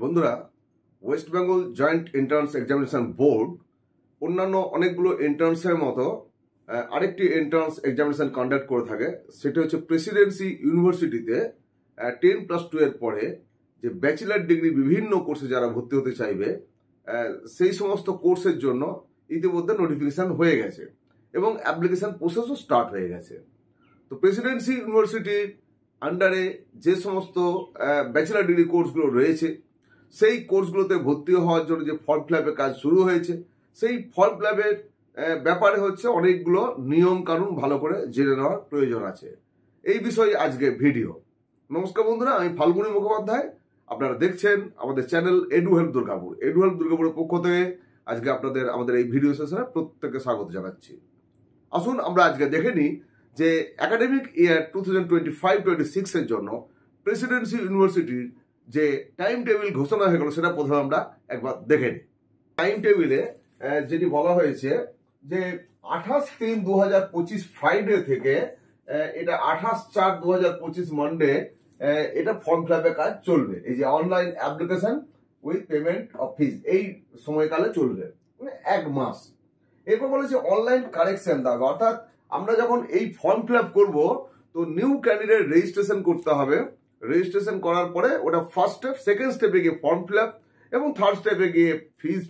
বন্ধুরা, West Bengal joint entrance examination board অন্যান্য অনেকগুলো এন্ট্রান্সের মতো আরেকটি এন্ট্রান্স এক্সামিনেশন কন্ডাক্ট করে থাকে। সেটা হচ্ছে প্রেসিডেন্সি ইউনিভার্সিটিতে 10+2 এর পরে যে ব্যাচেলার ডিগ্রি বিভিন্ন কোর্সে যারা ভর্তি হতে চাইবে সেই সমস্ত কোর্সের জন্য ইতিমধ্যে নোটিফিকেশন হয়ে গেছে এবং অ্যাপ্লিকেশন প্রসেসও স্টার্ট হয়ে গেছে। তো প্রেসিডেন্সি ইউনিভার্সিটির আন্ডারে যে সমস্ত ব্যাচেলার ডিগ্রি কোর্সগুলো রয়েছে সেই কোর্সগুলোতে ভর্তি হওয়ার জন্য যে ফর্ম ফিল আপের কাজ শুরু হয়েছে, সেই ফর্ম ফিল আপের ব্যাপারে হচ্ছে অনেকগুলো নিয়ম কানুন ভালো করে জেনে নেওয়ার প্রয়োজন আছে। এই বিষয়ে আজকে ভিডিও। নমস্কার বন্ধুরা, আমি ফাল্গুনী মুখোপাধ্যায়। আপনারা দেখছেন আমাদের channel edu help Durgapur. Edu help দুর্গাপুরের পক্ষ থেকে আজকে আমাদের এই ভিডিও সেশনে প্রত্যেককে স্বাগত জানাচ্ছি। আসুন আমরা আজকে দেখে নিই যে একাডেমিক ইয়ার 2025-26 এর জন্য প্রেসিডেন্সি ইউনিভার্সিটির যে টাইম টেবিল ঘোষণা হয়ে গেল সেটা প্রথমে আমরা একবার দেখে নিই। টাইম টেবিলে যেটি বলা হয়েছে যে 28/3/2025 ফ্রাইডে থেকে এটা 28/4/2025 মানডে এটা ফর্ম ফিল আপের কাজ চলবে। এই যে online application with payment of fees এই সময়কালে চলবে, মানে 1 মাস। এরপর বলেছে অনলাইন কারেকশন দেওয়া, অর্থাৎ আমরা যখন এই ফর্ম ফিল আপ করবো তো নিউ ক্যান্ডিডেট রেজিস্ট্রেশন করতে হবে। রেজিস্ট্রেশন করার পরে ওটা ফার্স্ট স্টেপ, সেকেন্ড স্টেপে গিয়ে ফর্ম ফিল আপ এবং থার্ড স্টেপে গিয়ে ফিজ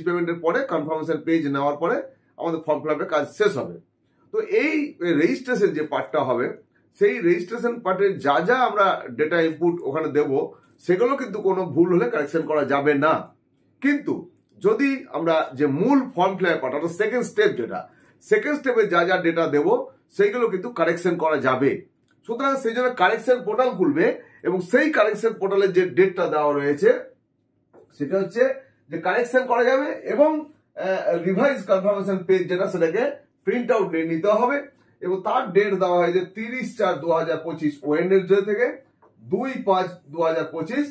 পেমেন্টের পরে কনফার্মেশন পেজ নেওয়ার পরে আমাদের ফর্ম ফিল আপের কাজ শেষ হবে। তো এই রেজিস্ট্রেশন যে পার্টটা হবে, সেই রেজিস্ট্রেশন পার্টে যা যা আমরা ডেটা ইনপুট ওখানে দেব সেগুলো কিন্তু কোনো ভুল হলে কারেকশন করা যাবে না। কিন্তু যদি আমরা যে মূল ফর্ম ফিল আপ পার্ট, অর্থাৎ সেকেন্ড স্টেপ, যেটা সেকেন্ড স্টেপে যা যা ডেটা দেব সেইগুলো কিন্তু কারেকশন করা যাবে। সুতরাং সেই জন্য কারেকশন পোর্টাল খুলবে এবং সেই কারেকশন পোর্টালে যে ডেটটা দেওয়া রয়েছে সেটা হচ্ছে যে কারেকশন করা যাবে এবং রিভাইজ কনফার্মেশন পেজ যেটা সেটাকে প্রিন্ট আউট নিয়ে নিতে হবে এবং তার ডেট দেওয়া হয়েছে 30/4/2025 ওয়েডনেসডে থেকে 2/5/2025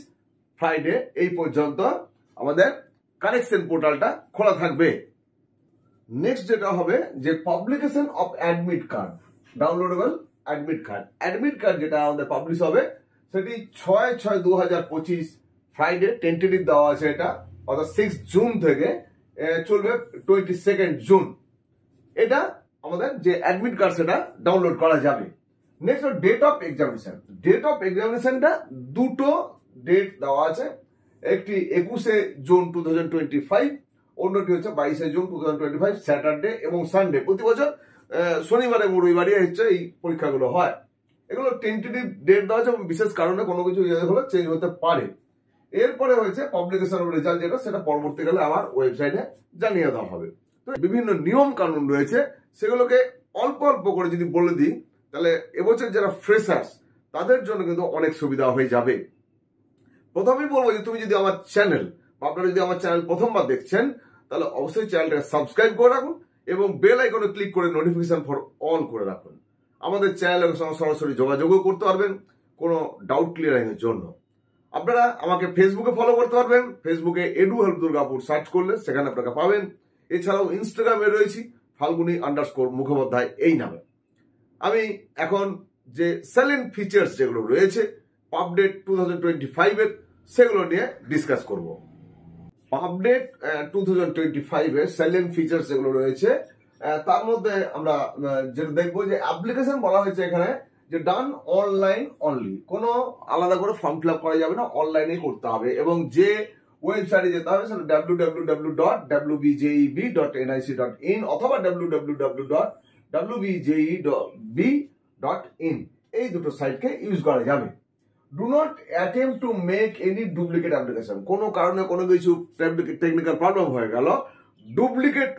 ফ্রাইডে এই পর্যন্ত আমাদের কারেকশন পোর্টালটা খোলা থাকবে। নেক্সট যেটা হবে যে publication of admit card, downloadable admit card যেটা আমাদের পাবলিশ হবে সেটি 6/6/2025 ফ্রাইডে টেন্টেটিভ দেওয়া আছে। এটা অর্থাৎ 6 জুন থেকে চলবে 22 জুন। এটা আমাদের যে অ্যাডমিট কার্ড সেটা ডাউনলোড করা যাবে। নেক্সট ডেট অফ এক্সামিনেশনটা দুটো ডেট দেওয়া আছে, একটি 21 জুন 2025, অন্যটি হচ্ছে 22 জুন 2025 স্যাটারডে এবং সানডে। প্রতি বছর শনিবার এবং রবিবারই হচ্ছে এই পরীক্ষাগুলো হয়। এগুলো টেন্টেটিভ ডেট দেওয়া আছে এবং বিশেষ কারণে কোনো কিছু হলে চেঞ্জ হতে পারে। এরপরে হয়েছে পাবলিকেশন অফ রেজাল্ট, যেটা সেটা পরবর্তীকালে আমার ওয়েবসাইটে জানিয়ে দেওয়া হবে। তো বিভিন্ন নিয়ম কানুন রয়েছে, সেগুলোকে অল্প অল্প করে যদি বলে দিই তাহলে এবছর যারা ফ্রেশার্স তাদের জন্য কিন্তু অনেক সুবিধা হয়ে যাবে। প্রথমেই বলবো যে তুমি যদি আমার চ্যানেল বা আপনারা যদি আমার চ্যানেল প্রথমবার দেখছেন তাহলে অবশ্যই চ্যানেলটাকে সাবস্ক্রাইব করে রাখুন এবং বেল আইকনে ক্লিক করে নোটিফিকেশন ফর অল করে রাখুন। আমাদের চ্যানেলের সঙ্গে সরাসরি যোগাযোগও করতে পারবেন কোনো ডাউট ক্লিয়ারিংয়ের জন্য। আপনারা আমাকে ফেসবুকে ফলো করতে পারবেন, ফেসবুকে এডু হেল্প দুর্গাপুর সার্চ করলে সেখানে আপনারা পাবেন। এছাড়াও ইনস্টাগ্রামে রয়েছি ফাল্গুনী_মুখোপাধ্যায় এই নামে। আমি এখন যে সেলেন্ট ফিচার্স যেগুলো রয়েছে পাবডেট 2025 এর সেগুলো নিয়ে ডিসকাস করব। পাবডেট 2025 এর সেলেন্ট ফিচার্স যেগুলো রয়েছে তার মধ্যে আমরা যেটা দেখবো যে অ্যাপ্লিকেশন বলা হয়েছে এখানে যে ডান অনলাইন অনলি, কোনো আলাদা করে ফর্ম ফিল আপ করা যাবে না, অনলাইনে করতে হবে এবং যে ওয়েবসাইটে যেতে হবে সেটা www.wbjeb.nic.in অথবা www.wbjeb.in এই দুটো সাইটকে ইউজ করা যাবে। Do not attempt to make any duplicate application. কোনো কারণে কোনো কিছু টেকনিক্যাল প্রবলেম হয়ে গেল, ডুপ্লিকেট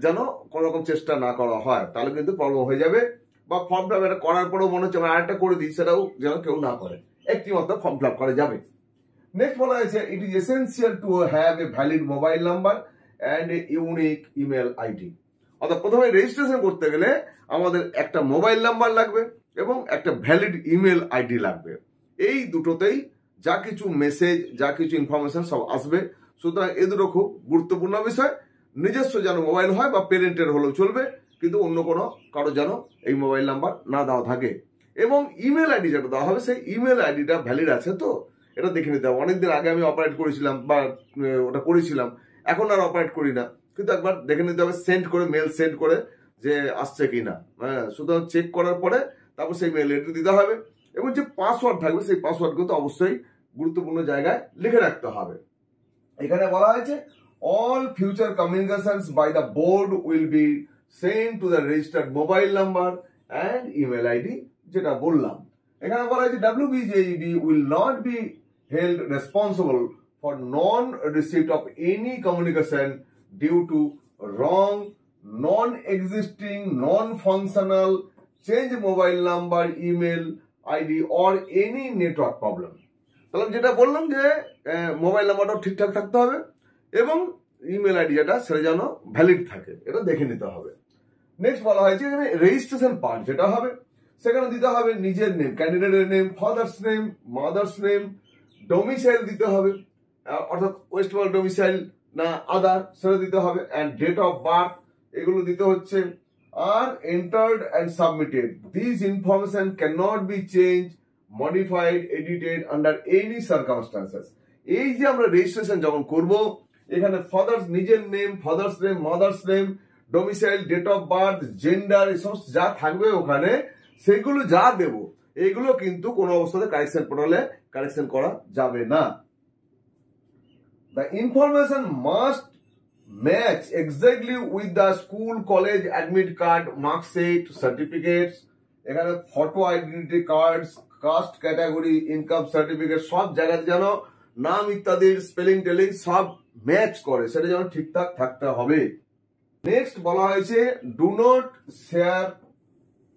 যেন কোনো রকম চেষ্টা না করা হয়, তাহলে কিন্তু প্রবলেম হয়ে যাবে। বা ফর্ম ফিল আপ করার পরেও মনে হচ্ছে আরেকটা করে দিই, সেটাও যেন কেউ না করে, একটি মাত্র ফর্ম ফিল আপ করা যাবে। নেক্সট বলা হয়েছে it is essential to have a valid mobile number and a unique email ID. অর্থাৎ প্রথমে রেজিস্ট্রেশন করতে গেলে আমাদের একটা মোবাইল নাম্বার লাগবে এবং একটা ভ্যালিড ইমেল আইডি লাগবে। এই দুটোতেই যা কিছু মেসেজ, যা কিছু ইনফরমেশন সব আসবে। সুতরাং এ দুটো খুব গুরুত্বপূর্ণ বিষয়। নিজস্ব যেন মোবাইল হয় বা পেরেন্টের হলেও চলবে, কিন্তু অন্য কোনো কারো যেন এই মোবাইল নাম্বার না দেওয়া থাকে। এবং ইমেল আইডি যেটা দেওয়া হবে সেই ইমেল আইডিটা ভ্যালিড আছে তো, এটা দেখে নিতে হবে। অনেকদিন আগে আমি অপারেট করেছিলাম বা ওটা করেছিলাম, এখন আর অপারেট করি না, কিন্তু একবার দেখে নিতে হবে সেন্ড করে, মেল সেন্ড করে যে আসছে কিনা। হ্যাঁ, সুতরাং চেক করার পরে তারপর সেই মেল এন্ট্রি দিতে হবে এবং যে পাসওয়ার্ড থাকবে সেই পাসওয়ার্ড কিন্তু অবশ্যই গুরুত্বপূর্ণ জায়গায় লিখে রাখতে হবে। এখানে বলা হয়েছে all future communications by the board will be sent to the registered mobile number and email ID, যেটা বললাম। এখানে বলা হয়েছে WBJEB will not be held responsible for non-receipt of any communication due to wrong, non-existing, non-functional, change mobile number, email ID or any network problem। তাহলে যেটা বললাম যে mobile নাম্বারটাও ঠিকঠাক থাকতে হবে এবং ইমেল আইডি যেটা সেটা যেন ভ্যালিড থাকে, এটা দেখে নিতে হবে। নেক্সট বলা হয়েছে এখানে রেজিস্ট্রেশন পার্ট যেটা হবে সেখানে দিতে হবে নিজের নেম, ক্যান্ডিডেটের name, father's name, mother's name, domicile দিতে হবে, অর্থাৎ ওয়েস্ট বেঙ্গল ডোমিসাইল না আদার সেটা দিতে হবে, অ্যান্ড ডেট অফ বার্থ এগুলো দিতে হচ্ছে। আর entered and submitted, this information can not be change, modified, edited under any circumstances. এই যে আমরা রেজিস্ট্রেশন যখন করব এখানে ফাদার্স নিজের name, father's name, mother's name, domicile, date of birth, gender, এই সমস্ত যা থাকবে ওখানে সেগুলো যা দেব এগুলো কিন্তু কোনো অবস্থাতে কারেকশন পোর্টালে কারেকশন করা যাবে না। The information must match exactly with the school, college admit card, marksheet, certificates, এখানে photo identity cards, caste category, income certificate সব জায়গায় যেন নাম ইত্যাদির স্পেলিং টেলিং সব ম্যাচ করে, সেটা যেন ঠিকঠাক থাকতে হবে। নেক্সট বলা হয়েছে do not share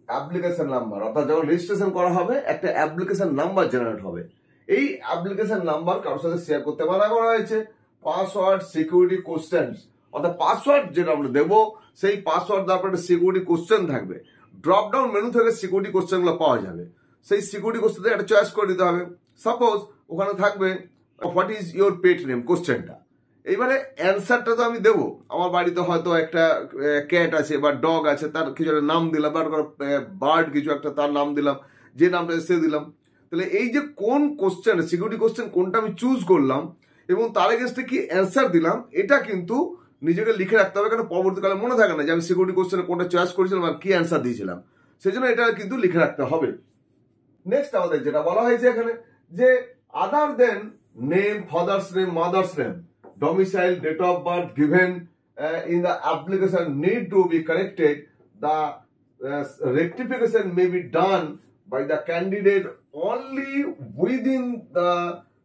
application number, অর্থাৎ যখন রেজিস্ট্রেশন করা হবে একটা অ্যাপ্লিকেশন নাম্বার জেনারেট হবে, এই অ্যাপ্লিকেশন নাম্বার কারোর সাথে শেয়ার করতে মানা করা হয়েছে। পাসওয়ার্ড, সিকিউরিটি কোশ্চেন, অর্থাৎ পাসওয়ার্ড যেটা আমরা দেবো সেই পাসওয়ার্ড দেওয়ার পর একটা সিকিউরিটি কোশ্চেন থাকবে, ড্রপ ডাউন মেনু থেকে সিকিউরিটি কোশ্চেন গুলো পাওয়া যাবে, সেই সিকিউরিটি কোশ্চেন থেকে একটা চয়েস করে দিতে হবে। সাপোজ ওখানে থাকবে what is your pet name কোশ্চেনটা, এইবারে অ্যান্সারটা তো আমি দেবো, আমার বাড়িতে হয়তো একটা ক্যাট আছে বা ডগ আছে, তার কিছু একটা নাম দিলাম, বা বার্ড কিছু একটা তার নাম দিলাম, যে নামটা সে দিলাম। তাহলে এই যে কোন কোশ্চেন, সিকিউরিটি কোশ্চেন কোনটা আমি চুজ করলাম এবং তার এগেন্স্টে কি অ্যান্সার দিলাম, এটা কিন্তু নিজেকে লিখে রাখতে হবে, কারণ পরবর্তীকালে মনে থাকে না যে আমি সিকিউরিটি কোশ্চেনে কোনটা চয়েস করেছিলাম আর কি অ্যান্সার দিয়েছিলাম, সেই জন্য এটা কিন্তু লিখে রাখতে হবে। নেক্সট আমাদের যেটা বলা হয়েছে এখানে যে other than name, father's name, mother's name, domicile, date of birth given in the application need to be corrected. The rectification may be done by the candidate only within the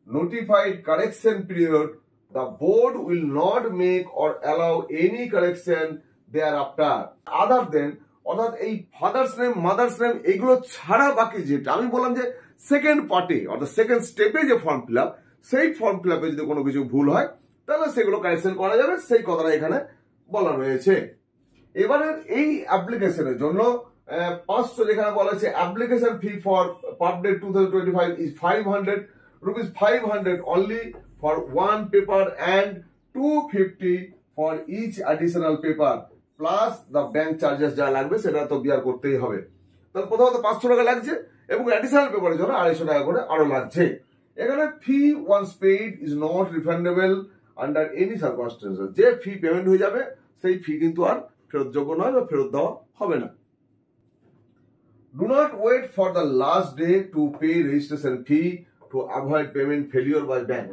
notified correction period. The board will not make or allow any correction thereafter. Other than, অর্থাৎ এই father's name, mother's name এগুলো ছাড়া বাকি যেটা আমি বললাম যে second পার্টে অর্থাৎ সেকেন্ড স্টেপে যে ফর্ম ফিল আপ, সেই ফর্ম ফিল আপে যদি কোনো কিছু ভুল হয় তাহলে সেগুলো কারেকশন করা যাবে, সেই কথাটা এখানে বলা রয়েছে। এবারে এই অ্যাপ্লিকেশনের জন্য 500 যেখানে বলা হয়েছে application fee for per day 2025 is 500 rupees, 500 only for one paper and 250 for each additional paper plus the bank charges যা লাগবে সেটা তো বিয়ার করতেই হবে। তাহলে প্রথমত 500 টাকা লাগছে এবং অ্যাডিশনাল পেপারের জন্য 250 টাকা করে আরো লাগছে। এখানে fee once paid is not refundable under any circumstances, যে ফি পেমেন্ট হয়ে যাবে সেই ফি কিন্তু আর ফেরতযোগ্য নয় বা ফেরত দেওয়া হবে না। Do not wait for the last day to pay registration fee to avoid payment failure by bank.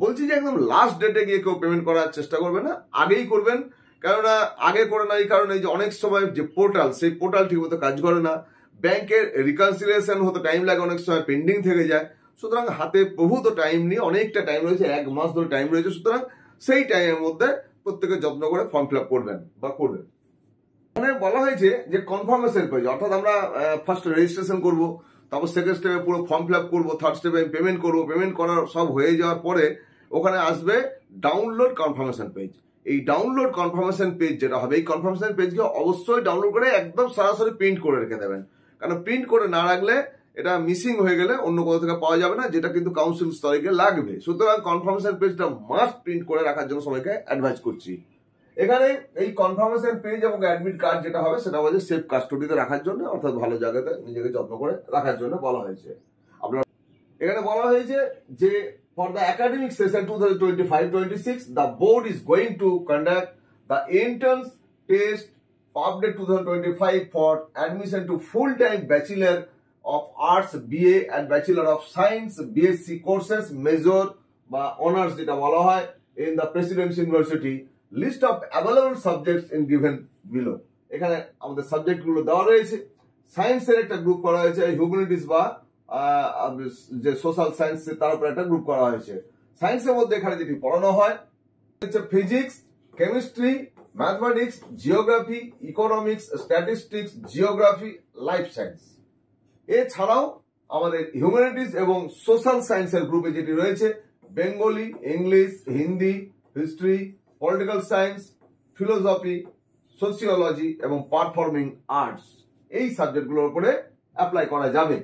বলছি যে একদম লাস্ট ডেটে গিয়ে কেউ পেমেন্ট করার চেষ্টা করবে না, আগেই করবেন, কেননা আগে করে না এই কারণে যে অনেক সময় যে পোর্টাল সেই পোর্টাল ঠিক মতো কাজ করে না, ব্যাংকের রিকনসিলিয়েশন হতে টাইম লাগে, অনেক সময় পেন্ডিং থেকে যায়, সুতরাং হাতে বহুত টাইম নিয়ে অনেকটা টাইম রয়েছে, 1 মাস ধরে টাইম রয়েছে, সুতরাং সেই টাইমের মধ্যে প্রত্যেকে যত্ন করে ফর্ম ফিল আপ করবেন বা করবেন। এখানে বলা হয়েছে যে কনফার্মেশন পেজ, অর্থাৎ আমরা ফার্স্ট রেজিস্ট্রেশন করব, তারপর সেকেন্ড স্টেপে পুরো ফর্ম ফিল আপ করবো, থার্ড স্টেপে পেমেন্ট করবো, পেমেন্ট করার সব হয়ে যাওয়ার পরে ওখানে আসবে ডাউনলোড কনফার্মেশন পেজ। এই ডাউনলোড কনফার্মেশন পেজ যেটা হবে, এই কনফার্মেশন পেজকে অবশ্যই ডাউনলোড করে একদম সরাসরি প্রিন্ট করে রেখে দেবেন, কারণ প্রিন্ট করে না রাখলে এটা মিসিং হয়ে গেলে অন্য কোথাও থেকে পাওয়া যাবে না, যেটা কিন্তু কাউন্সিল স্তরে লাগবে। সুতরাং কনফার্মেশন পেজটা মাস্ট প্রিন্ট করে রাখার জন্য সবাইকে অ্যাডভাইস করছি। এখানে এই কনফার্মেশন পেজ এবং অ্যাডমিট কার্ড যেটা হবে সেটা হচ্ছে সেফ কাস্টডিতে রাখার জন্য, অর্থাৎ ভালো জায়গাতে নিজেকে যত্ন করে রাখার জন্য বলা হয়েছে। আপনারা এখানে বলা হয়েছে যে for the academic session 2025-26 the board is going to conduct the entrance test update 2025 for admission to full-time Bachelor of Arts BA and Bachelor of Science BSc courses major বা অনার্স যেটা বলা হয় in the Presidency University. List of available subjects in given below. এখানে আমাদের subject গুলো দেওয়া রয়েছে। সায়েন্সের একটা গ্রুপ করা হয়েছে, হিউম্যানিটিস বা যে সোশ্যাল সায়েন্স তার উপর একটা গ্রুপ করা হয়েছে। সায়েন্সের মধ্যে এখানে যেটি পড়ানো হয় হচ্ছে physics, chemistry, mathematics, geography, economics, statistics, geography, life science. এছাড়াও আমাদের হিউম্যানিটিস এবং সোশ্যাল সায়েন্সের গ্রুপে যেটি রয়েছে Bengali, English, Hindi, history, political science, philosophy, sociology এবং পারফর্মিং আর্টস, এই সাবজেক্টগুলোর উপরে অ্যাপ্লাই করা যাবে।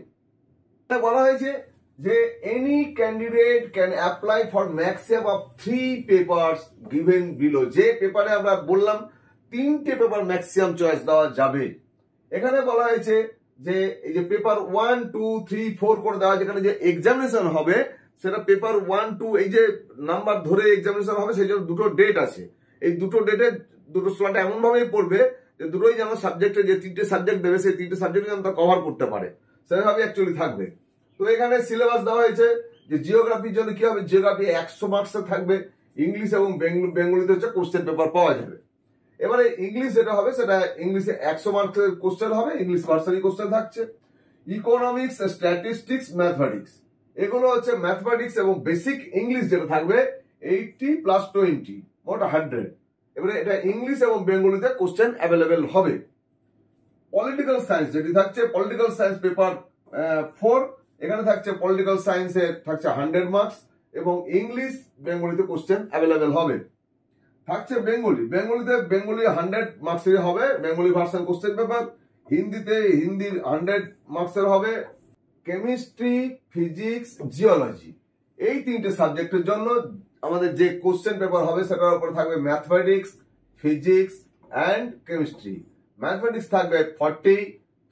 বলা হয়েছে যে any candidate can apply for maximum of 3 papers given below. যে পেপারে আমরা বললাম 3টে পেপার ম্যাক্সিমাম চয়েস দেওয়া যাবে। এখানে বলা হয়েছে যে এই যে পেপার 1, 2, 3, 4 করে দেওয়া, যেখানে যে এক্সামিনেশন হবে সেটা পেপার 1, 2 এই যে নাম্বার ধরে এক্সামিনেশন হবে, সেই জন্য দুটো ডেট আছে। এই দুটো ডেটে দুটো স্লট এমন ভাবেই পড়বে যে দুটোই যেন সাবজেক্টে যে 3টে সাবজেক্ট দেবে সেই 3টে সাবজেক্ট যেন তা কভার করতে পারে, সেভাবে অ্যাকচুয়ালি থাকবে। তো এখানে সিলেবাস দেওয়া হয়েছে যে জিওগ্রাফির জন্য কি হবে, জিওগ্রাফি 100 মার্কসের থাকবে, ইংলিশ এবং বেঙ্গলিতে হচ্ছে কোশ্চেন পেপার পাওয়া যাবে। এবারে ইংলিশ যেটা হবে সেটা ইংলিশে 100 মার্কসের কোশ্চেন হবে, ইংলিশ ভার্সানই কোশ্চেন থাকছে। ইকোনমিক্স, স্ট্যাটিস্টিক্স, ম্যাথমেটিক্স, এগুলো হচ্ছে ম্যাথমেটিক্স এবং বেসিক ইংলিশ যেটা থাকবে 80 + 20 মোট 100। এবারে এটা ইংলিশ এবং বেঙ্গলিতে কোশ্চেন অ্যাভেলেবেল হবে। পলিটিক্যাল সায়েন্স যেটি থাকছে পলিটিক্যাল সায়েন্স পেপার 4, এখানে থাকছে পলিটিক্যাল সায়েন্সে থাকছে 100 মার্কস এবং ইংলিশ বেঙ্গলিতে কোশ্চেন অ্যাভেলেবেল হবে। থাকছে বেঙ্গলিতে 100 মার্কসের হবে বেঙ্গলি ভার্সন কোশ্চেন পেপার। হিন্দিতে 100 মার্কসের হবে। কেমিস্ট্রি, ফিজিক্স, জিওলজি, এই 3টে সাবজেক্টের জন্য আমাদের যে কোশ্চেন পেপার হবে সেটার উপর থাকবে mathematics, physics and chemistry. Mathematics থাকবে 40,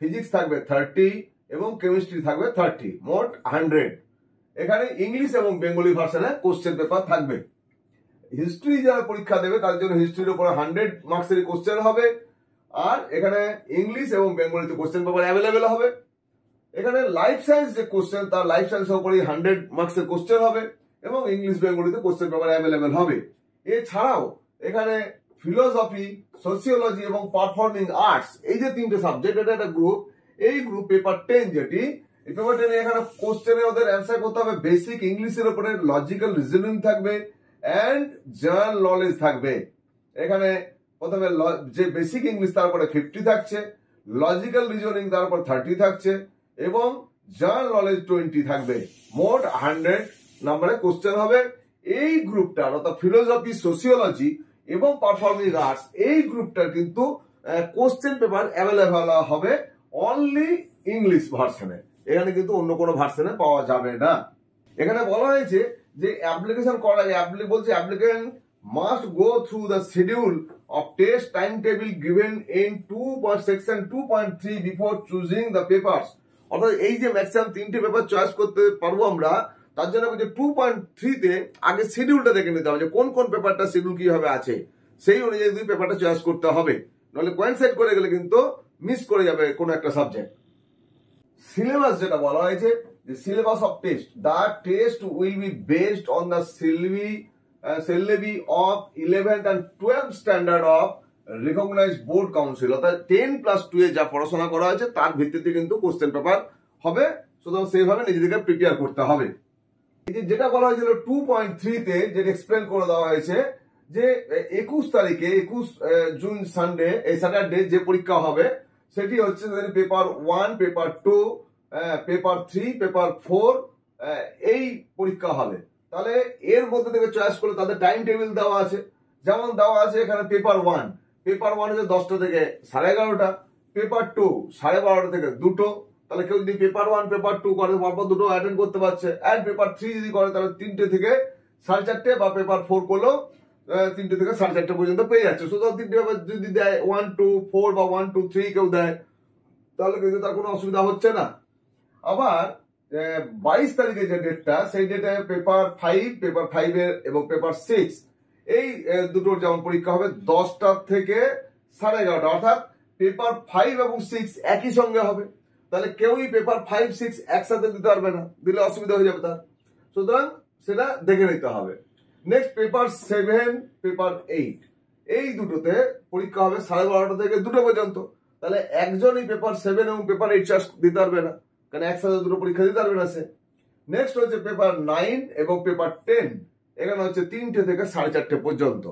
ফিজিক্স থাকবে 30 এবং কেমিস্ট্রি থাকবে 30, মোট 100। এখানে ইংলিশ এবং বেঙ্গলি ভার্সনে কোশ্চেন পেপার থাকবে। হিস্ট্রি যারা পরীক্ষা দেবে তাদের জন্য হিস্ট্রির উপরে 100 মার্কসের কোশ্চেন হবে, আর এখানে ইংলিশ এবং বেঙ্গলিতে কোশ্চেন পেপার অ্যাভেলেবেল হবে। এখানে লাইফ সায়েন্স যে কোশ্চেন, তার লাইফ সায়েন্সের উপরে 100 মার্কসের কোশ্চেন হবে এবং ইংলিশ বেঙ্গলিতে কোশ্চেন পেপার অ্যাভেলেবেল হবে। এছাড়াও এখানে ফিলোসফি, সোসিওলজি এবং পারফর্মিং আর্টস, এই যে 3টে সাবজেক্ট, এটা একটা গ্রুপ। এই গ্রুপ পেপার 10 যেটি, এই পেপার 10 এখানে কোশ্চেনে ওদের অ্যান্সার করতে হবে বেসিক ইংলিশের উপরে, লজিক্যাল রিজনিং থাকবে অ্যান্ড জেনারেল নলেজ থাকবে। এখানে প্রথমে যে বেসিক ইংলিশ তার উপরে 50 থাকছে, লজিক্যাল রিজনিং তার উপর 30 থাকছে এবং জেনারেল নলেজ 20 থাকবে। মোট 100 নম্বরে কোশ্চেন হবে। এই গ্রুপটার অর্থাৎ ফিলোসফি, সোসিওলজি এবং পারফর্মিং আর্টস, এই গ্রুপটার কিন্তু কোশ্চেন পেপার অ্যাভেলেবেল হবে অনলি ইংলিশ ভার্সনে। এখানে কিন্তু অন্য কোনো ভার্সনে পাওয়া যাবে না। এখানে বলা হয়েছে যে অ্যাপ্লিকেশন করার আগে বলছে applicant must go through the schedule of test time table given in section 2.3 before choosing the papers. অর্থাৎ এই যে ম্যাক্সিমাম 3টে পেপার চয়েস করতে পারবো আমরা, তার জন্য বলছে 2.3 তে আগে শিডিউলটা দেখে নিতে হবে যে কোন কোন পেপারটা শিডিউল কিভাবে আছে, সেই অনুযায়ী দুই পেপারটা চয়েস করতে হবে, নাহলে কোয়েনসাইড করে গেলে কিন্তু মিস করে যাবে কোনো একটা সাবজেক্ট। সিলেবাস যেটা বলা হয়েছে যে syllabus of test, the test will be based on the syllabi of 11th and 12th standard of recognised board council. অর্থাৎ 10+2 এ যা পড়াশোনা করা হয়েছে তার ভিত্তিতে কিন্তু কোশ্চেন পেপার হবে, সুতরাং সেইভাবে নিজেদেরকে প্রিপেয়ার করতে হবে। যেটা বলা হয়েছিল 2.3 তে যেটা এক্সপ্লেন করে দেওয়া হয়েছে যে 21 তারিখে 21 জুন সানডে, এই স্যাটারডে যে পরীক্ষা হবে সেটি হচ্ছে পেপার 1, পেপার 2, পেপার 3, পেপার 4, এই পরীক্ষা হবে। তাহলে এর মধ্যে থেকে চয়েস করলে তাদের টাইম টেবিল দেওয়া আছে, যেমন দেওয়া আছে এখানে পেপার 1 হচ্ছে 10টা থেকে 11:30, পেপার 2 12:30 থেকে 2টো। তাহলে কেউ যদি পেপার 1, পেপার 2 করে পরপর দুটো অ্যাটেন্ড করতে পারছে, আর পেপার 3 যদি করে তাহলে 3টে থেকে 4:30, বা পেপার 4 করলেও 3টে থেকে 4:30 পর্যন্ত পেয়ে যাচ্ছে। সুতরাং 3টে পেপার যদি দেয় 1, 2, 4 বা 1, 2, 3 কেউ দেয়, তাহলে কিন্তু তার কোনো অসুবিধা হচ্ছে না। আবার 22 তারিখে যে ডেটটা, সেই ডেটে পেপার 5, পেপার 5 এর এবং পেপার 6 এই দুটোর যেমন পরীক্ষা হবে 10টা থেকে 11:30, অর্থাৎ পেপার 5 এবং 6 একই সঙ্গে হবে। তাহলে কেউই পেপার 5, 6 একসাথে দিতে পারবে না, দিলে অসুবিধা হয়ে যাবে তার। সুতরাং সেটা দেখে নিতে হবে। নেক্সট পেপার 7, পেপার 8 এই দুটোতে পরীক্ষা হবে 12:30 থেকে 2টা পর্যন্ত। তাহলে একজনই পেপার 7 এবং পেপার 8 দিতে পারবে না, কারণ একসাথে দুটো পরীক্ষা দিতে পারবে না সে। নেক্সট হচ্ছে পেপার 9 এবং পেপার 10, এখানে হচ্ছে 3টে থেকে 4:30 পর্যন্ত।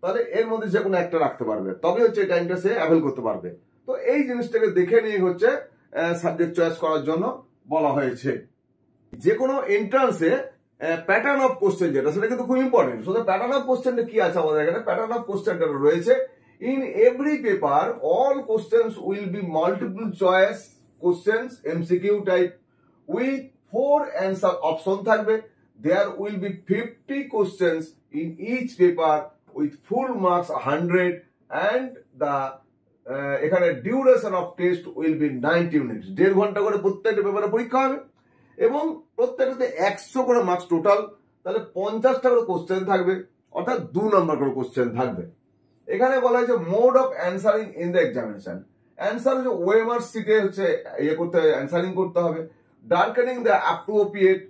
তাহলে এর মধ্যে যে কোনো একটা রাখতে পারবে, তবে হচ্ছে এই টাইমটা সে অ্যাভেল করতে পারবে। তো এই জিনিসটাকে দেখে নিয়ে হচ্ছে সাবজেক্ট চয়েস করার জন্য বলা হয়েছে। যে কোনো এন্ট্রান্সে প্যাটার্ন অফ কোশ্চেন যেটা, সেটা কিন্তু খুব ইম্পর্টেন্ট। শুধু প্যাটার্ন অফ কোশ্চেনটা কি আছে আমাদের এখানে, প্যাটার্ন অফ কোশ্চেনটা রয়েছে in every paper all questions will be multiple choice questions, MCQ type with 4 answer option থাকবে। There will be 50 questions in each paper with full marks 100 and the এখানে duration of test will be 90 minutes. 1.5 ঘন্টা করে প্রত্যেকটা পেপারে পরীক্ষা হবে এবং প্রত্যেকটাতে 100 করে মার্কস টোটাল। তাহলে 50টা করে কোশ্চেন থাকবে, অর্থাৎ 2 নম্বর করে কোশ্চেন থাকবে। এখানে বলা হয়েছে mode of answering in the examination. Answer হচ্ছে ওএমআর সিটে হচ্ছে করতে হবে, অ্যান্সারিং করতে হবে। Darkening the appropriate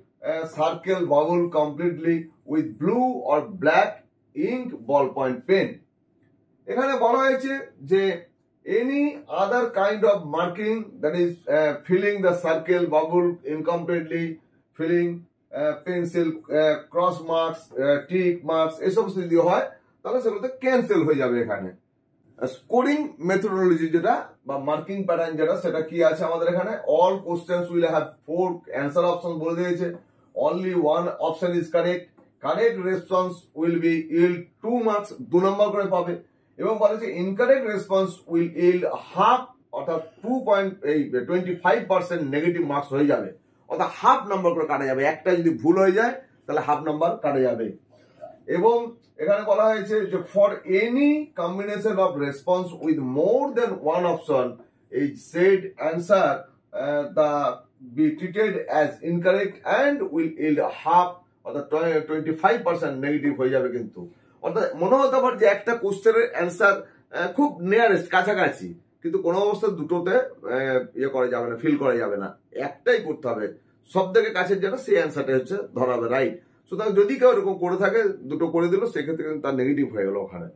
circle bubble completely with blue or black ink ball point pen. এখানে বলা হয়েছে যে any other kind of marking, that is filling the circle bubble incompletely, filling pencil cross marks, tick marks এসব যদি হয় তাহলে সেগুলোতে cancel হয়ে যাবে। এখানে স্কোরিং মেথোডোলজি যেটা বা মার্কিং প্যাটার্ন যেটা, সেটা কি আছে আমাদের এখানে, all questions will have 4 answer option বলে দিয়েছে। Only 1 option is correct. Correct response will be yield 2 marks, 2 নম্বর করে পাবে। এবং বলেছে incorrect response will yield half, অর্থাৎ 25% নেগেটিভ মার্কস হয়ে যাবে, অর্থাৎ হাফ নম্বর করে কাটা যাবে। একটা যদি ভুল হয়ে যায় তাহলে হাফ নাম্বার কাটা যাবে। এবং এখানে বলা হয়েছে যে for any combination of response with more than 1 option এই said answer the be treated as incorrect and will yield half, অর্থাৎ 25% নেগেটিভ হয়ে যাবে। কিন্তু অর্থাৎ মনে হতে পারে যে একটা কোশ্চেনের অ্যান্সার খুব নিয়ারেস্ট, কাছাকাছি, কিন্তু কোনো অবস্থা দুটোতে করা যাবে না, ফিল করা যাবে না। একটাই করতে হবে, সব থেকে কাছের যেটা সেই অ্যান্সারটা হচ্ছে ধরা হবে রাইট। সুতরাং যদি কেউ এরকম করে থাকে, দুটো করে দিল, সেক্ষেত্রে কিন্তু তার নেগেটিভ হয়ে গেল। ওখানে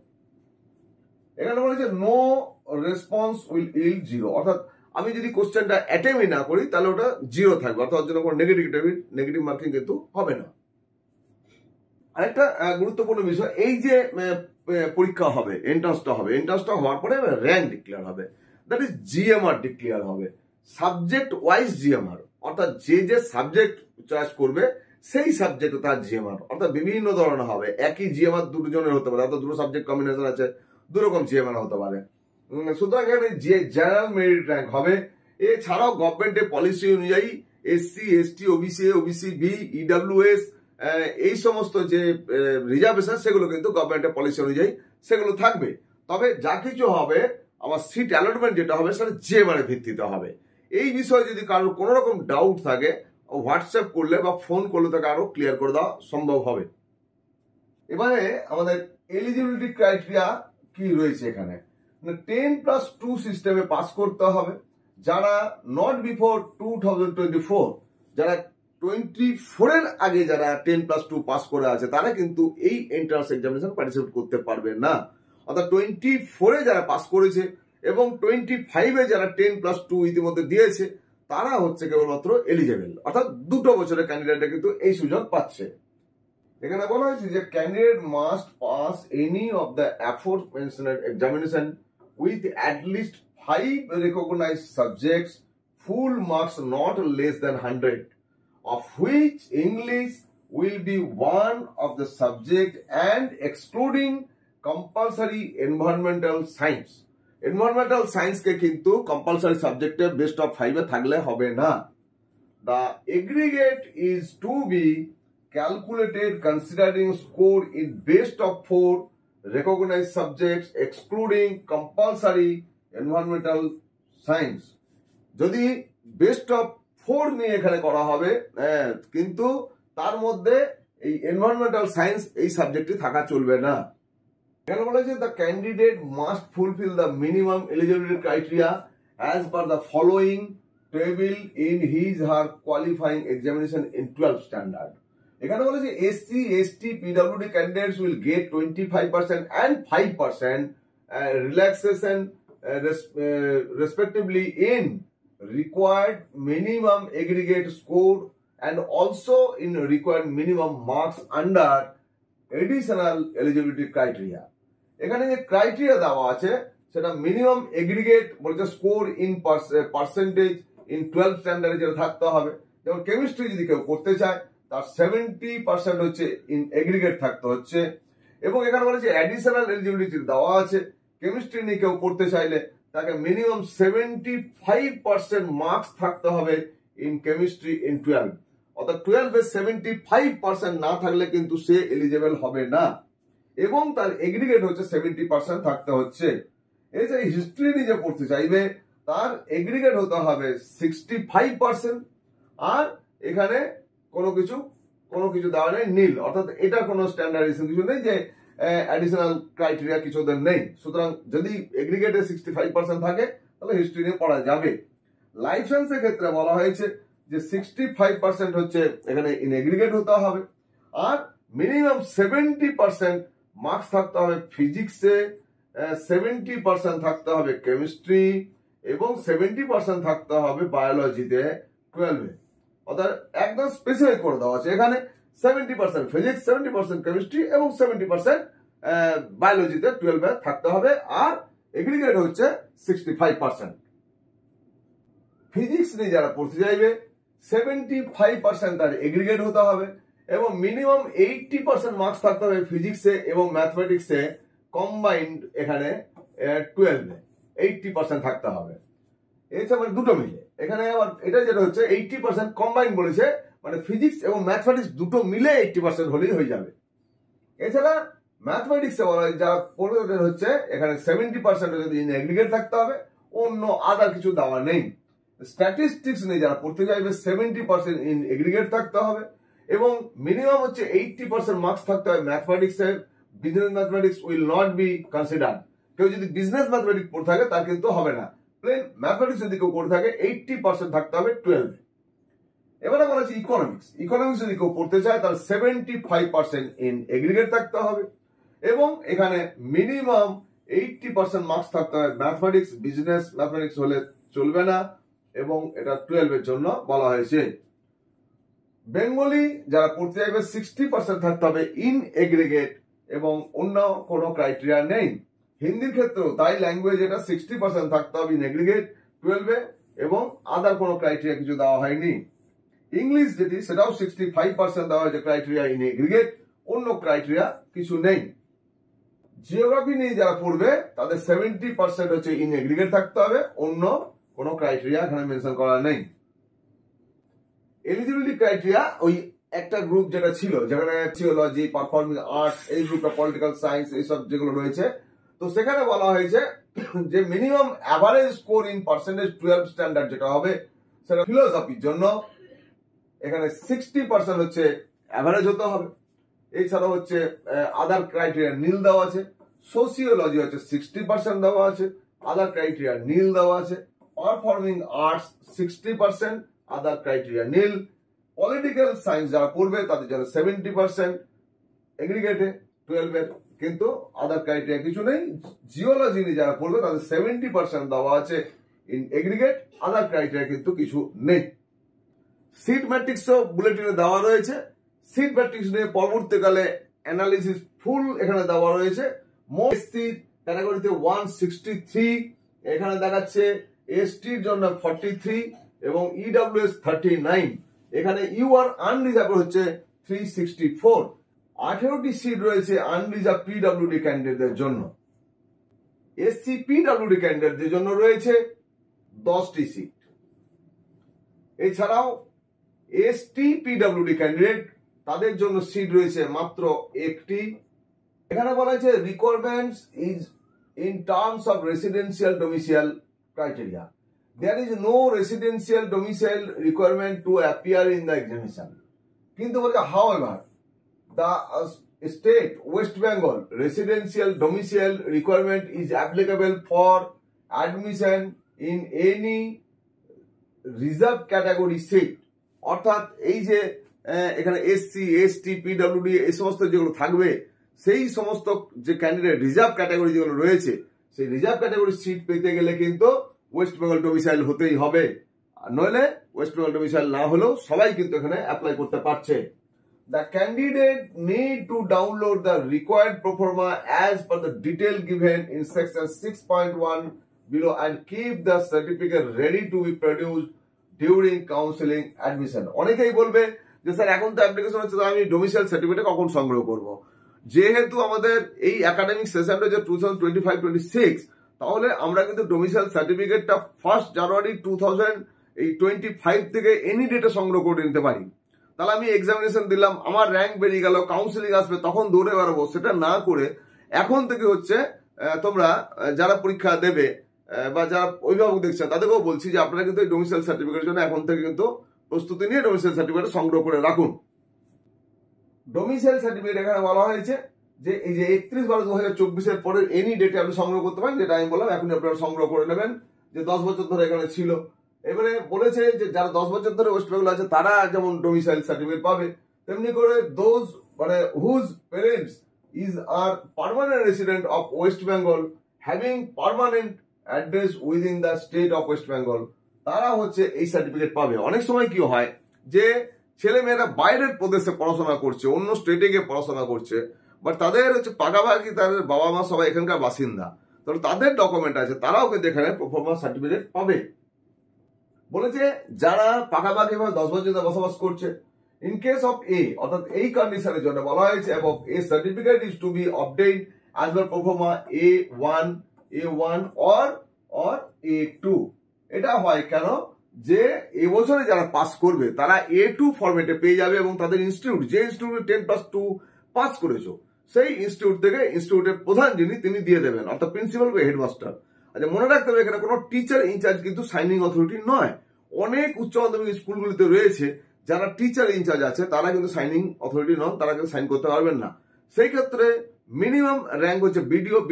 এখানে বলেছে নো রেসপন্স উইল ইল্ড 0, অর্থাৎ আমি যদি কোশ্চেনটা অ্যাটেম্পই না করি তাহলে ওটা 0 থাকবে, অর্থাৎ জন্য কোনো নেগেটিভ মার্কিং কিন্তু হবে না। আরেকটা গুরুত্বপূর্ণ বিষয়, এই যে পরীক্ষা হবে, এন্ট্রান্সটা হওয়ার পরে র্যাঙ্ক ডিক্লেয়ার হবে, দ্যাট ইজ জিএমআর ডিক্লেয়ার হবে, সাবজেক্ট ওয়াইজ জিএমআর, অর্থাৎ যে যে সাবজেক্ট চয়েস করবে সেই সাবজেক্টে তার জিএমআর, অর্থাৎ বিভিন্ন ধরনের হবে। একই জিএমআর দুটো জনের হতে পারে, অর্থাৎ দুটো সাবজেক্ট কম্বিনেশন আছে, দুরকম জিএমআর হতে পারে। সুতরাং এখানে যে জেনারেল মেরিট র্যাঙ্ক হবে। এছাড়াও গভর্নমেন্টের পলিসি অনুযায়ী SC, ST, OBC, OBC B, EWS এই সমস্ত যে রিজার্ভেশন, সেগুলো কিন্তু গভর্নমেন্টের পলিসি অনুযায়ী সেগুলো থাকবে। তবে যা কিছু হবে, আমার সিট অ্যালটমেন্ট যেটা হবে সেটা জিএমআর ভিত্তিতে হবে। এই বিষয়ে যদি কারোর কোনো রকম ডাউট থাকে, হোয়াটসঅ্যাপ করলে বা ফোন করলে তাকে আরো ক্লিয়ার করে দেওয়া সম্ভব হবে। এবারে আমাদের এলিজিবিলিটি ক্রাইটেরিয়া কি রয়েছে এখানে, 10+2 সিস্টেমে পাস করতে হবে। যারা নট বিফোর 2024, যারা 24 এর আগে যারা 10+2 পাস করে আছে, তারা কিন্তু এই এন্ট্রান্স এক্সামিনেশন পার্টিসিপেট করতে পারবে না। অর্থাৎ 24 এ যারা পাস করেছে এবং 25 এ যারা 10+2 ইতিমধ্যে দিয়েছে, তারা হচ্ছে কেবলমাত্র এলিজেবল, অর্থাৎ 2 বছরের ক্যান্ডিডেটরা কিন্তু এই সুযোগ পাচ্ছে। এখানে বলা হয়েছে যে candidate must pass any of the aforementioned examination with at least 5 recognized subjects, full marks not less than 100, of which English will be one of the subject and excluding compulsory environmental science. Environmental science কে কিন্তু compulsory subject best of 5 এ থাকলে হবে না। The aggregate is to be calculated considering score in best of 4 recognized subjects excluding compulsory environmental science. যদি best of 4 নিয়ে এখানে করা হবে, কিন্তু তার মধ্যে এই এনভায়রনমেন্টাল সায়েন্স এই সাবজেক্টটি থাকা চলবে না। এখানে বলা হয়েছে the candidate must fulfil the minimum eligibility criteria as per the following table in his her qualifying examination in 12 standard. এখানে বলেছে SC ST PWD candidates will get 25% and 5% relaxation respectively in required minimum aggregate score and also in required minimum marks under additional eligibility criteria। এখানে যে criteria দেওয়া আছে সেটা minimum aggregate বলছে score in percentage in 12 স্ট্যান্ডার্ডে যেটা থাকতে হবে। যেমন কেমিস্ট্রি যদি কেউ করতে চায় তার 70% হচ্ছে ইন এগ্রিগেট থাকতে হচ্ছে, এবং এখানে বলেছে অ্যাডিশনাল এলিজিবিলিটি দেওয়া আছে। কেমিস্ট্রি নিয়ে কেউ করতে চাইলে তাকে মিনিমাম 75% মার্কস থাকতে হবে ইন কেমিস্ট্রি ইন 12। অর্থাৎ 12 এ 75% না থাকলে কিন্তু সে এলিজিবল হবে না, এবং তার এগ্রিগেট হচ্ছে 70% থাকতে হচ্ছে। এছাড়া হিস্ট্রি নিয়ে যে পড়তে চাইবে তার এগ্রিগেট হতে হবে 65%, আর এখানে কোনো কিছু দেওয়া নেই, নীল, অর্থাৎ এটা কোনো স্ট্যান্ডার্ডাইজেশন কিছু নেই যে অ্যাডিশনাল ক্রাইটেরিয়া কিছু ওদের নেই। সুতরাং যদি এগ্রিগেটে 65% থাকে তাহলে হিস্ট্রি নিয়ে পড়া যাবে। লাইফ সায়েন্সের ক্ষেত্রে বলা হয়েছে যে 65% হচ্ছে এখানে ইন এগ্রিগেট হতে হবে, আর মিনিমাম 70% মার্কস থাকতে হবে ফিজিক্সে, 70% থাকতে হবে কেমিস্ট্রি, এবং 70% থাকতে হবে বায়োলজিতে 12-এ। অর্থাৎ একদম স্পেসিফাই করে দেওয়া আছে এখানে 70% ফিজিক্স, 70% কেমিস্ট্রি এবং 70% বায়োলজিতে 12-এ থাকতে হবে, আর এগ্রিগেট হচ্ছে 65%। ফিজিক্স নিয়ে যারা পড়তে চাইবে 75% তার এগ্রিগেট হতে হবে, এবং মিনিমাম 80% মার্কস থাকতে হবে ফিজিক্সে এবং ম্যাথমেটিক্সে কম্বাইন্ড এখানে 12-এ 80% থাকতে হবে। এছাড়া দুটো মিলে এখানে আবার এটা যেটা হচ্ছে 80% কম্বাইন্ড বলেছে, মানে ফিজিক্স এবং ম্যাথমেটিক্স দুটো মিলে 80% হলেই হয়ে যাবে। এছাড়া ম্যাথমেটিক্সে বলা হয় যারা পড়বে হচ্ছে এখানে 70% যদি ইন এগ্রিগেট থাকতে হবে, অন্য আদার কিছু দেওয়া নেই। স্ট্যাটিস্টিক্স নিয়ে যারা পড়তে চাইবে 70% ইন এগ্রিগেট থাকতে হবে, এবং মিনিমাম হচ্ছে 80% মার্কস থাকতে হবে ম্যাথমেটিক্সে। Business mathematics will not be consider. কেউ যদি বিজনেস ম্যাথমেটিক্স পড়ে থাকে তার কিন্তু হবে না। প্লেন ম্যাথমেটিক্স যদি কেউ করে থাকে 80% থাকতে হবে 12। এবারে বলা হচ্ছে ইকোনমিক্স যদি কেউ পড়তে চায় তার 75% ইন এগ্রিগেট থাকতে হবে, এবং এখানে মিনিমাম 80% মার্কস থাকতে হবে ম্যাথমেটিক্স। বিজনেস ম্যাথমেটিক্স হলে চলবে না, এবং এটা 12-এর জন্য বলা হয়েছে। বেঙ্গলি যারা পড়তে চাইবে 60% থাকতে হবে ইন এগ্রিগেট, এবং অন্য কোনো ক্রাইটেরিয়া নেই। হিন্দির ক্ষেত্রেও তাই, ল্যাঙ্গুয়েজ এটা 60% থাকতে হবে ইন এগ্রিগেট 12-এ, এবং আদার কোনো ক্রাইটেরিয়া কিছু দেওয়া হয়নি। ইংলিশ যেটি সেটাও 65% দেওয়া হয়েছে ক্রাইটেরিয়া ইন এগ্রিগেট, অন্য ক্রাইটেরিয়া কিছু নেই। জিওগ্রাফি নিয়ে যারা পড়বে তাদের 70% হচ্ছে ইন এগ্রিগেট থাকতে হবে, অন্য কোনো ক্রাইটেরিয়া এখানে মেনশন করা নেই। এলিজিবিলিটি ক্রাইটেরিয়া ওই একটা গ্রুপ যেটা ছিল, যেখানে থিওলজি, পারফর্মিং আর্টস, এই গ্রুপটা পলিটিক্যাল সায়েন্স এইসব যেগুলো রয়েছে, তো সেখানে বলা হয়েছে যে minimum average score in percentage 12 standard যেটা হবে সেটা ফিলোসফির জন্য এখানে 60% হচ্ছে অ্যাভারেজ হতে হবে। এছাড়া হচ্ছে আদার ক্রাইটেরিয়া নীল দেওয়া আছে। সোসিওলজি হচ্ছে 60% দেওয়া আছে, আদার ক্রাইটেরিয়া নীল দেওয়া আছে। পারফর্মিং আর্টস 60%, আদার ক্রাইটেরিয়া নীল। পলিটিক্যাল সায়েন্স যারা পড়বে তাদের জন্য 70% এগ্রিগেটে 12-এর, কিন্তু আদার ক্রাইটেরিয়া কিছু নেই। জিওলজি নিয়ে যারা পড়বে তাদের 70% দেওয়া আছে ইন এগ্রিগেট, আদার ক্রাইটেরিয়া কিন্তু কিছু নেই। সিট ম্যাট্রিক্সও বুলেটিনে দেওয়া রয়েছে। সিট ম্যাট্রিক্স নিয়ে পরবর্তীকালে অ্যানালিসিস ফুল এখানে দেওয়া রয়েছে। মোট সিট ক্যাটাগরিতে 163, এখানে দেখাচ্ছে এসটির জন্য 43 এবং ইডব্লিউএস 39। এখানে ইউআর আনরিজার্ভ হচ্ছে 364। 18টি সিট রয়েছে আনরিজার্ভ পিডব্লিউডি ক্যান্ডিডেটদের জন্য। এসসি পিডব্লিউডি ক্যান্ডিডেটদের জন্য রয়েছে 10টি সিট। এছাড়াও এসটি পিডব্লিউডি ক্যান্ডিডেট তাদের জন্য সিট রয়েছে মাত্র 1টি। এখানে বলা হয়েছে requirements is in terms of residential domicile criteria. there is no residential domicile requirement to appear in the examination. কিন্তু however, the state West Bengal residential domicile requirement is applicable for admission in any reserved category seat. অর্থাৎ এই যে এখানে SC ST PWD এই সমস্ত যেগুলো থাকবে সেই সমস্ত যে ক্যান্ডিডেট রিজার্ভ ক্যাটাগরি যেগুলো রয়েছে সেই রিজার্ভ ক্যাটাগরি সিট পেতে গেলে কিন্তু ওয়েস্ট বেঙ্গল ডোমিসাইল হতেই হবে, নইলে ওয়েস্ট বেঙ্গল ডোমিসাইল না হলেও সবাই কিন্তু এখানে অ্যাপ্লাই করতে পারছে। The candidate need to download the required proforma as per the detail given in section 6.1 below and keep the certificate ready to be produced during counseling admission. অনেকেই বলবে যে স্যার এখন তো অ্যাপ্লিকেশন হচ্ছে, আমি ডোমিসাইল সার্টিফিকেট কখন সংগ্রহ করব? যেহেতু আমাদের এই একাডেমিক সেশনটা যে 2025-26, তাহলে আমরা কিন্তু ডোমিসাইল সার্টিফিকেটটা 1 জানুয়ারি 2025 থেকে এনি ডেটে সংগ্রহ করে নিতে পারি। তাহলে আমি এক্সামিনেশন দিলাম, আমার র্যাঙ্ক বেরিয়ে গেল, কাউন্সিলিং আসবে, তখন দৌড়ে বেরোবো, সেটা না করে এখন থেকে হচ্ছে তোমরা যারা পরীক্ষা দেবে বা যারা অভিভাবক দেখছেন তাদেরকেও বলছি যে আপনারা কিন্তু এই ডোমিসাইল সার্টিফিকেটের জন্য এখন থেকে কিন্তু প্রস্তুতি নিয়ে ডোমিসাইল সার্টিফিকেট সংগ্রহ করে রাখুন। ডোমিসাইল সার্টিফিকেট এখানে বলা হয়েছে যে এই যে 31/12/2024 পরের এনি ডেটে আপনি সংগ্রহ করতে পারেন, যেটা আমি বললাম এখন আপনারা সংগ্রহ করে নেবেন, যে 10 বছর ধরে এখানে ছিল। এবারে বলেছে যে যারা 10 বছর ধরে ওয়েস্ট বেঙ্গল আছে তারা যেমন ডোমিসাইল সার্টিফিকেট পাবে, তেমনি করে those whose parents are permanent resident of West Bengal having permanent address within the state of West Bengal, তারা হচ্ছে এই সার্টিফিকেট পাবে। অনেক সময় কি হয় যে ছেলে মেয়েরা বাইরের প্রদেশে পড়াশোনা করছে, অন্য স্টেটে গিয়ে পড়াশোনা করছে, বাট তাদের হচ্ছে পাকাপাকি তাদের বাবা মা সবাই এখানকার বাসিন্দা, তাহলে তাদের ডকুমেন্ট আছে, তারাও কিন্তু এখানে পারফরম্যান্স সার্টিফিকেট পাবে। বলেছে যারা পাকাপাকি ভাবে 10 বছর ধরে বসবাস করছে, ইন কেস অফ এ, অর্থাৎ এই কন্ডিশনের জন্য বলা হয়েছে এবং a certificate is to be obtain as per proforma A1 or A2। এটা হয় কেন, যে এবছরে যারা পাস করবে তারা A2 ফরম্যাটে পেয়ে যাবে এবং তাদের ইনস্টিটিউট, যে ইনস্টিটিউটে 10+2 পাস করেছো সেই ইনস্টিটিউট থেকে ইনস্টিটিউটের প্রধান যিনি তিনি দিয়ে দেবেন, অর্থাৎ প্রিন্সিপাল বা হেডমাস্টার। আচ্ছা, মনে রাখতে হবে এখানে কোনো টিচার ইনচার্জ কিন্তু সাইনিং অথরিটি নয়। অনেক উচ্চ মাধ্যমিক স্কুলগুলিতে রয়েছে যারা টিচার ইনচার্জ আছে, তারা কিন্তু সাইনিং অথরিটি নন, তারা কিন্তু সাইন করতে পারবেন না। সেই ক্ষেত্রে মিনিমাম র্যাঙ্ক হচ্ছে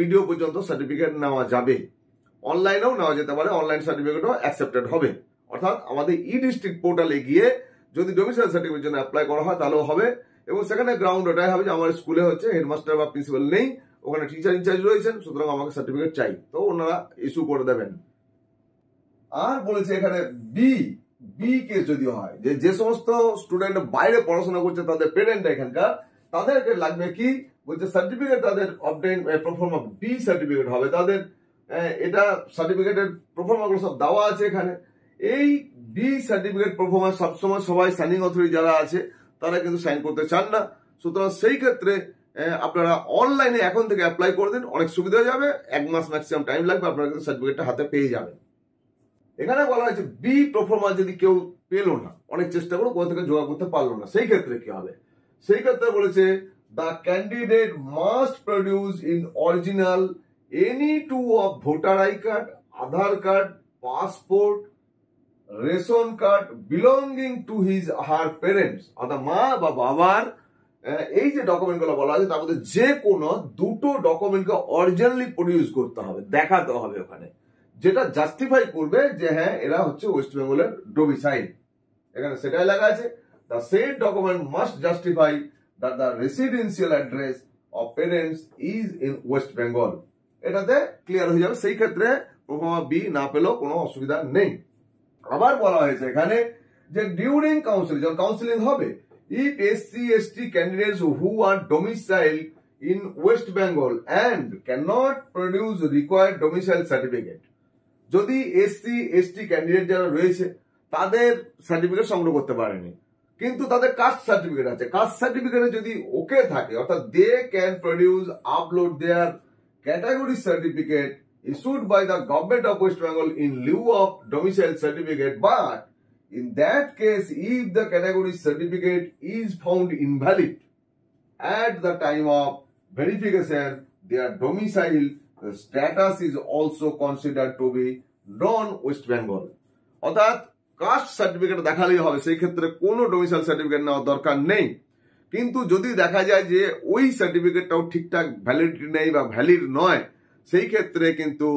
বিডিও পর্যন্ত সার্টিফিকেট নেওয়া যাবে, অনলাইনেও নেওয়া যেতে পারে, অনলাইন সার্টিফিকেটও অ্যাকসেপ্টেড হবে। অর্থাৎ আমাদের ই ডিস্ট্রিক্ট পোর্টালে গিয়ে যদি ডোমিসাইল সার্টিফিকেট জন্য অ্যাপ্লাই করা হয় তাহলেও হবে, এবং সেখানে গ্রাউন্ড ওটাই হবে যে আমার স্কুলে হচ্ছে হেডমাস্টার বা প্রিন্সিপাল নেই, ওখানে টিচার ইনচার্জ রয়েছেন, সুতরাং আমাকে সার্টিফিকেট চাই, তো ওনারা ইস্যু করে দেবেন। আর বলেছে এখানে বি কেস যদি হয় যে সমস্ত স্টুডেন্ট বাইরে পড়াশোনা করছে তাদের পেরেন্ট এখানকার, তাদেরকে লাগবে কি বলছে সার্টিফিকেট, তাদের অবটেইন পারফরমা বি সার্টিফিকেট হবে তাদের। এটা সার্টিফিকেটের পারফরমা গুলো সব দেওয়া আছে এখানে। এই বি সার্টিফিকেট পারফরমা সবসময় সবাই সাইনিং অথরিটি যারা আছে তারা কিন্তু সাইন করতে চান না, সুতরাং সেই ক্ষেত্রে আপনারা অনলাইনে এখন থেকে অ্যাপ্লাই করে দিন, অনেক সুবিধা হয়ে যাবে। 1 মাস ম্যাক্সিমাম টাইম লাগবে, আপনারা কিন্তু সার্টিফিকেটটা হাতে পেয়ে যাবেন। এখানে বলা হয়েছে বি পারফরমা যদি কেউ পেলো না, অনেক চেষ্টা করে কোথা থেকে জোগাড় করতে পারলো না, সেই ক্ষেত্রে কি হবে? সেই ক্ষেত্রে বলেছে the candidate must produce in original any two of voter ID card, Aadhaar card, passport, ration card belonging to his her parents, অর্থাৎ মা বা বাবার এই যে ডকুমেন্ট গুলো বলা আছে তার মধ্যে যে কোনো দুটো ডকুমেন্টকে অরিজিনালি প্রডিউস করতে হবে, দেখাতে হবে ওখানে, যেটা জাস্টিফাই করবে যে হ্যাঁ এরা হচ্ছে ওয়েস্ট বেঙ্গলের ডোমিসাইল। এখানে সেটাই লেখা আছে, the shed document must justify that the residential address of parents is in West Bengal. এটাতে ক্লিয়ার হয়ে যাবে, সেই ক্ষেত্রে প্রথমা বি না পেলেও কোনো অসুবিধা নেই। আবার বলা হয়েছে এখানে যে ডিউরিং কাউন্সিলিং, যখন কাউন্সিলিং হবে, if SC/ST candidates who are domicile in West Bengal and can not produce required domicile certificate, যদি SC/ST ক্যান্ডিডেট যারা রয়েছে তাদের সার্টিফিকেট সংগ্রহ করতে পারেনি কিন্তু তাদের কাস্ট সার্টিফিকেট আছে, কাস্ট সার্টিফিকেটে যদি ওকে থাকে, অর্থাৎ they can produce upload their category certificate issued by the government of West Bengal in lieu of domicile certificate, but in that case if the category certificate is found invalid at the time of verification, their domicile status is also considered to be non-West Bengal. অর্থাৎ caste certificate দেখালেই হবে, সেই ক্ষেত্রে কোনো domicile certificate নেওয়ার দরকার নেই। কিন্তু যদি দেখা যায় যে ওই সার্টিফিকেটটাও ঠিকঠাক ভ্যালিডিটি নেই বা ভ্যালিড নয়, সেই ক্ষেত্রে কিন্তু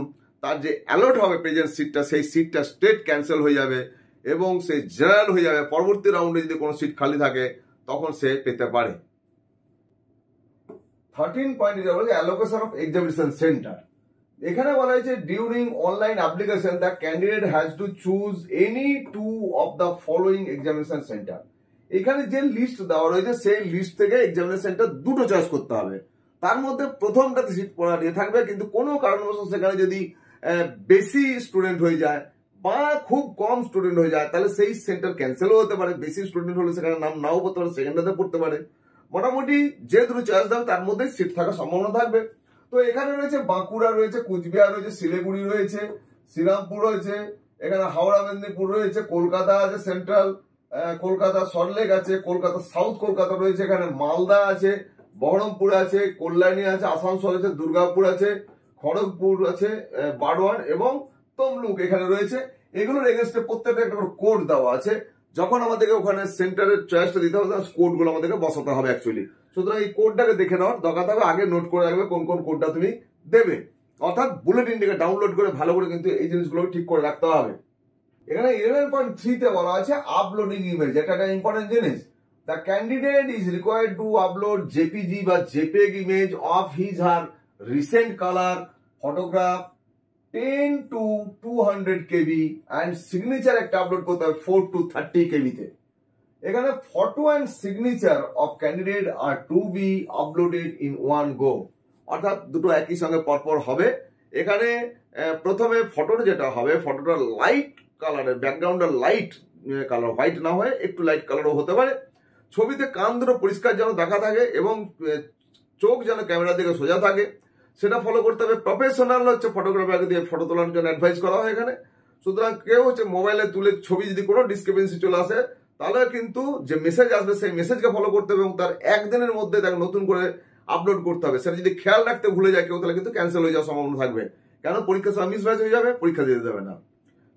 তার যে অ্যালট হবে প্রেজেন্ট সিটটা, সেই সিটটা স্টেট ক্যান্সেল হয়ে যাবে এবং সে জেনারেল হয়ে যাবে। পরবর্তী রাউন্ডে যদি কোনো সিট খালি থাকে তখন সে পেতে পারে। 13 point allocation of examination centre. এখানে বলা হয়েছে during online application the candidate has to choose any 2 of the following examination centre. এখানে যে লিস্ট দেওয়া রয়েছে সেই লিস্ট থেকে এক্সামিনেশন সেন্টার দুটো চয়েস করতে হবে। তার মধ্যে প্রথমটাতে সিট পড়া নিয়ে থাকবে, কিন্তু কোনো কারণবশত সেখানে যদি বেশি স্টুডেন্ট হয়ে যায় বা খুব কম স্টুডেন্ট হয়ে যায় তাহলে সেই সেন্টার ক্যান্সেলও হতে পারে। বেশি স্টুডেন্ট হলে সেখানে নাম নাও পড়তে পারে, সেকেন্ডটাতে পড়তে পারে। মোটামুটি যে দুটো চয়েস দেবে তার মধ্যে সিট থাকার সম্ভাবনা থাকবে। তো এখানে রয়েছে বাঁকুড়া রয়েছে, কুচবিহার রয়েছে, শিলিগুড়ি রয়েছে, শ্রীরামপুর রয়েছে, এখানে হাওড়া মেদিনীপুর রয়েছে, কলকাতা আছে সেন্ট্রাল, কলকাতা সল্টলেক আছে, কলকাতা সাউথ কলকাতা রয়েছে, এখানে মালদা আছে, বহরমপুর আছে, কল্যাণী আছে, আসানসোল আছে, দুর্গাপুর আছে, খড়গপুর আছে, বারওয়ান এবং তমলুক এখানে রয়েছে। এগুলোর এগেনস্টে প্রত্যেকটা একটা কোড দেওয়া আছে। যখন আমাদেরকে ওখানে সেন্টারের চয়েসটা দিতে হবে কোড গুলো আমাদেরকে বসাতে হবে অ্যাকচুয়ালি। সুতরাং এই কোডটাকে দেখে নেওয়ার দরকার থাকবে, আগে নোট করে রাখবে কোন কোন কোডটা তুমি দেবে, অর্থাৎ বুলেটিন থেকে ডাউনলোড করে ভালো করে কিন্তু এই জিনিসগুলো ঠিক করে রাখতে হবে। এখানে 11.3 তে বলা আছে আপলোডিং ইমেজ, এটা একটা ইম্পর্টেন্ট জিনিস। The candidate is required to upload JPG বা JPEG image of his her recent colour photograph 10 to 200 KB and signature একটা আপলোড করতে হবে 4 to 30 KB তে। এখানে photo and signature of candidate are to be uploaded in one go, অর্থাৎ দুটো একই সঙ্গে পরপর হবে। এখানে প্রথমে ফটোটা যেটা হবে, ফটোটা লাইট কালারের, ব্যাকগ্রাউন্ডটা লাইট কালার, হোয়াইট না হয়ে একটু লাইট কালারও হতে পারে। ছবিতে কান দুটো পরিষ্কার যেন দেখা থাকে এবং চোখ যেন ক্যামেরার দিকে সোজা থাকে, সেটা ফলো করতে হবে। প্রফেশনাল হচ্ছে ফটোগ্রাফারকে দিয়ে ফটো তোলার জন্য অ্যাডভাইস করা হয় এখানে। সুতরাং কেউ হচ্ছে মোবাইলে তুলে ছবি যদি কোনো ডিসক্রিপেন্সি চলে আসে তাহলে কিন্তু যে মেসেজ আসবে সেই মেসেজকে ফলো করতে হবে এবং তার একদিনের মধ্যে তাকে নতুন করে আপলোড করতে হবে। সেটা যদি খেয়াল রাখতে ভুলে যায় কেউ তাহলে কিন্তু ক্যান্সেল হয়ে যাওয়ার সম্ভাবনা থাকবে, কেন পরীক্ষার সময় মিসম্যাচ হয়ে যাবে, পরীক্ষা দিতে দেবে না।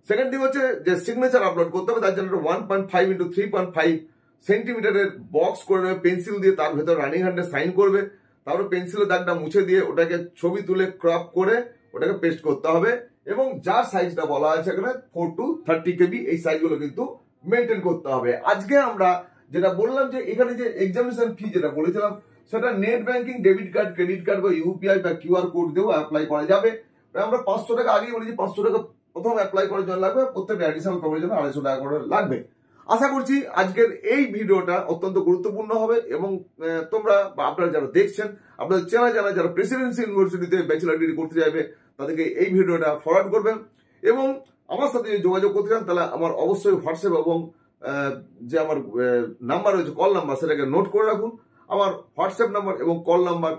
সেকেন্ড থিং হচ্ছে যে সিগনেচার আপলোড করতে হবে, তার জন্য 1.5 into 3.5 সেন্টিমিটারের বক্স করে নেবে পেন্সিল দিয়ে, তার ভেতর রানিং হ্যান্ডে সাইন করবে, তারপরে পেন্সিলের দাগটা মুছে দিয়ে ওটাকে ছবি তুলে ক্রপ করে ওটাকে পেস্ট করতে হবে এবং যার সাইজটা বলা আছে এখানে 4 to 30 KB, এই সাইজগুলো কিন্তু মেনটেন করতে হবে। আজকে আমরা যেটা বললাম যে এখানে যে এক্সামিনেশন ফি যেটা বলেছিলাম সেটা net banking, debit card, credit card বা ইউপিআই বা কিউআর কোড দিয়েও অ্যাপ্লাই করা যাবে। আমরা 500 টাকা আগেই বলেছি, 500 টাকা প্রথম অ্যাপ্লাই করার জন্য লাগবে, প্রত্যেকটা অ্যাডিশনাল করার জন্য 250 টাকা করে লাগবে। আশা করছি আজকের এই ভিডিওটা অত্যন্ত গুরুত্বপূর্ণ হবে এবং তোমরা বা আপনারা যারা দেখছেন আপনাদের চেনা জানা যারা প্রেসিডেন্সি ইউনিভার্সিটিতে ব্যাচেলার ডিগ্রি করতে যাবে তাদেরকে এই ভিডিওটা ফরওয়ার্ড করবেন এবং আমার সাথে যদি যোগাযোগ করতে চান তাহলে আমার অবশ্যই হোয়াটসঅ্যাপ এবং যে আমার নাম্বার রয়েছে কল নাম্বার সেটাকে নোট করে রাখুন। আমার হোয়াটসঅ্যাপ নাম্বার এবং কল নাম্বার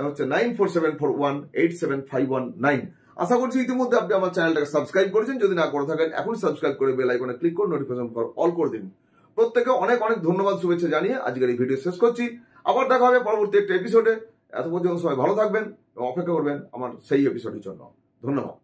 হচ্ছে 9474187519। আশা করছি ইতিমধ্যে আপনি আমার চ্যানেলটাকে সাবস্ক্রাইব করেছেন, যদি না করে থাকেন এখনই সাবস্ক্রাইব করে বেল আইকনে ক্লিক করে নোটিফিকেশন অল করে দিন। প্রত্যেকে অনেক অনেক ধন্যবাদ, শুভেচ্ছা জানিয়ে আজকের এই ভিডিও শেষ করছি। আবার দেখা হবে পরবর্তী একটা এপিসোডে। এত পর্যন্ত সবাই ভালো থাকবেন এবং অপেক্ষা করবেন আমার সেই এপিসোডের জন্য। ধন্যবাদ।